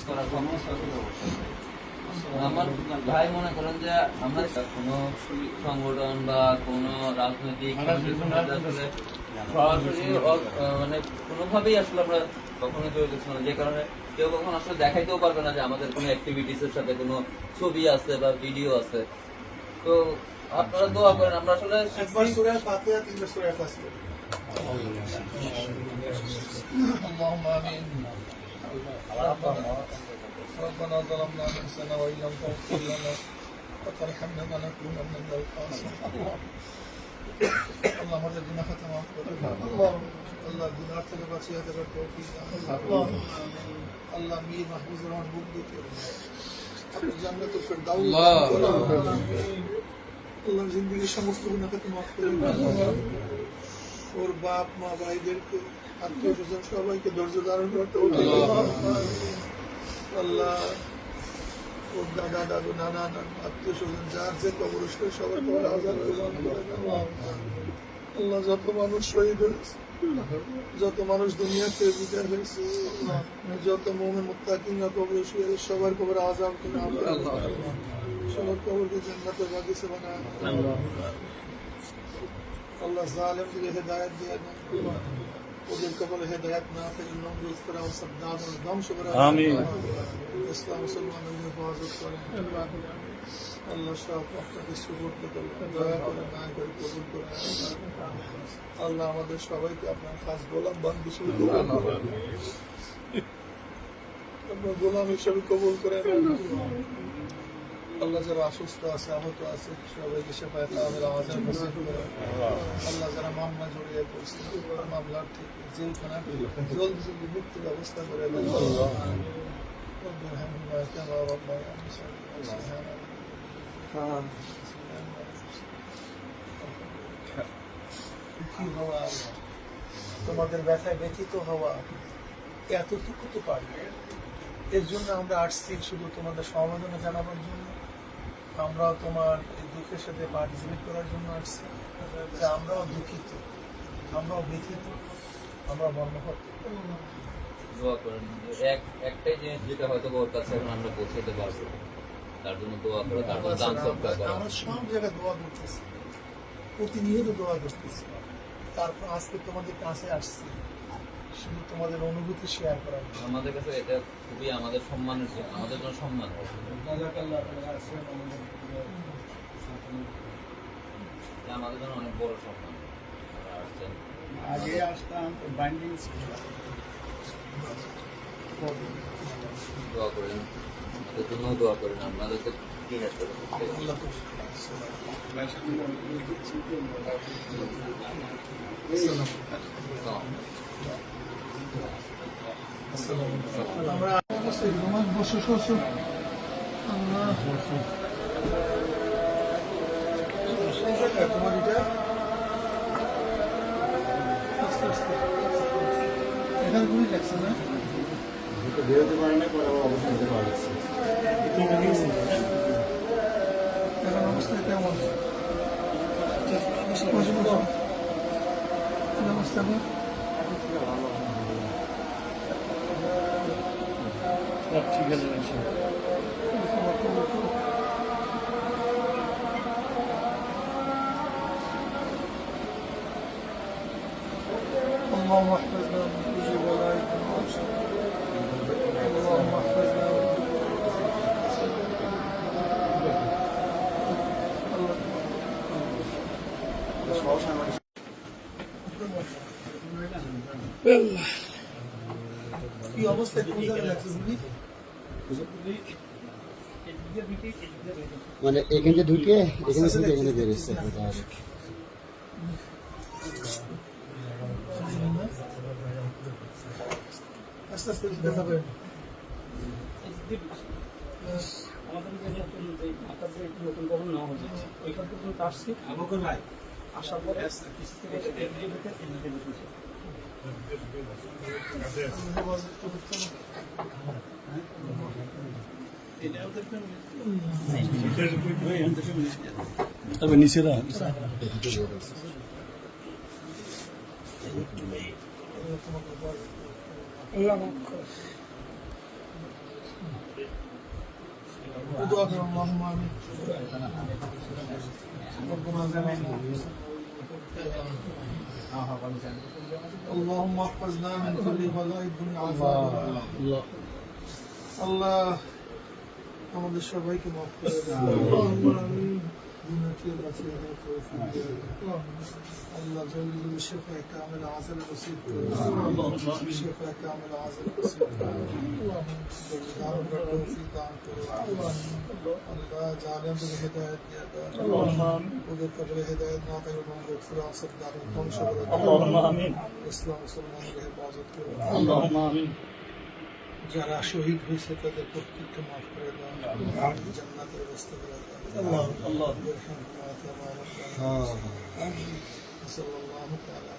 করার আমার ভাই মনে করেন যে আমরা কোনো সংগঠন বা কোনো রাজনৈতিক সরাসরি মানে কোনোভাবেই আসলে আমরা কখনো জড়িত ছিল না, যে কারণে কেউ কখন আসলে দেখাইতেও পারবে না যে আমাদের কোনো অ্যাক্টিভিটিস এর সাথে কোনো ছবি আছে বা ভিডিও আছে। তো আপনারা দোয়া করেন, আমরা আসলে একবার সূরা ফাতিহা 3 সূরা ইখলাস করি। اللهم آمين. ربنا ظلمنا أنفسنا وإن لم تغفر لنا وترحمنا لنكونن من الخاسرين. আল্লাহ আমাদের গুনাহ খাতা মাফ করে দাও। আল্লাহ গুনাহ থেকে বাঁচিয়ে দেওয়ার তৌফিক দাও। আল্লাহ মীর মাহফুজুর রহমান বুকদিকে আপনি জান্নাতুল ফেরদাউস আল্লাহ জিন্দেগির সমস্ত গুনাহ খাতা মাফ করে দাও। ওর বাপ মা ভাইদেরকে আত্মীয় স্বজন সবাইকে ধৈর্য ধারণ করতে আল্লাহ, ওর দাদা দাদু নানা আত্মীয় স্বজন যার যে কবরস্থ সবার কবর আজাদ আল্লাহ, যত মানুষ শহীদ হয়েছে, যত মানুষ দুনিয়াতে বিদায় হয়েছে, যত মুমিন মুত্তাকিনরা কবরে শুয়ে সবার কবর আজাদ করে সবার কবরকে জান্নাতের বাগিচা বানায় আল্লাহ। জালেমদের হেদায়েত দিয়ে ওদের কবলে হেদায়েত না পেলে নজর করা ও সাদ্দাত ও ধ্বংস করা। আমিন। ইসলাম মুসলমানদের হেফাজত করেন আল্লাহ, সব আপনাকে সুবর্দ করেন, দয়া করে মায়া করে কবুল করেন আল্লাহ। আমাদের সবাইকে আপনার খাস গোলাম বান্দি হিসেবে কবুল করেন, আপনার গোলাম হিসেবে কবুল করেন আল্লাহ। যারা অসুস্থ আছে, আহত আছে, সবাইকে শেফায়ে কামিল আওয়াজের নসিব করেন আল্লাহ। যারা মামলা জড়িয়ে পড়ছে, মামলার থেকে জেলখানা জলদি জলদি মুক্তির ব্যবস্থা করে দেন আল্লাহ। তোমাদের ব্যথায় ব্যথিত হওয়া এতটুকু তো পারি, এর জন্য আমরা আসছি শুধু তোমাদের সমবেদনা জানাবার জন্য। আমরাও তোমার এই দুঃখের সাথে পার্টিসিপেট করার জন্য আসছি, যে আমরাও দুঃখিত, আমরাও ব্যথিত, আমরা মর্মাহত। দোয়া করেন, একটাই জিনিস যেটা হয়তো ওর কাছে এখন আমরা পৌঁছাতে পারবো, তার জন্য দোয়া করে, তারপর দান সদকা করা। আমরা সব জায়গায় দোয়া করতেছি, প্রতিনিয়ত দোয়া করতেছি। তারপর আজকে তোমাদের কাছে আসছি শুধু তোমাদের অনুভূতি শেয়ার করার। আমাদের কাছে এটা খুবই আমাদের সম্মানের, আমাদের জন্য সম্মান। আমাদের জন্য অনেক বড় সম্মান। আগে আসতাম বাইন্ডিং দোয়া করেন, আমাদের জন্য দোয়া করেন, আপনাদেরকে আমরা বসে বসে তোমার এটা আস্তে আস্তে এখানে তুমি দেখছো না বেরোতে পারে না, পরে অবশ্যই নিতে পারছি। এখন অবস্থা কেমন? অবস্থা ঠিক আছে। اللهم احفظنا من كل بلاء اللهم احفظنا কি অবস্থা? কোন জায়গায় লাগছে? মানে এখানে ঢুকে এখানে থেকে এখানে বেরিয়েছে। আস্তে আস্তে দেখা পাবেন। আমাদের ঢাকার যে নতুন ভবন নেওয়া হয়েছে ওইখান পর্যন্ত আসছি ভাই, আসার পরে তবে নিচেরা ودعاء اللهم آمين ربنا ظلمنا اللهم احفظنا من كل بلاء الدنيا عذاب আল্লাহ আমাদের সবাইকে মাফ করে দেন দুনিয়াতে বাঁচিয়ে দেওয়ার তৌফিক দেন আল্লাহ জলদি জলদি শিফায়ে কামিল আজল নসিব করুন শিফায়ে কামিল আজল নসিব করুন দারুণ তৌফিক দান করুন আল্লাহ জালেমদের হিদায়াত দিয়ে দেন ওদের কবরে হিদায়াত না থাকে এবং গফুরা সদ্দার ধ্বংস করে দেন আল্লাহুম্মা আমিন ইসলাম মুসলমানদের হেফাজত করুন আল্লাহুম্মা আমিন যারা শহীদ হয়েছে তাদের প্রত্যেককে মাফ করে দেন জান্নাতের ব্যবস্থা করে দেন আল্লাহ برحمتك يا رب العالمين. صلى الله تعالى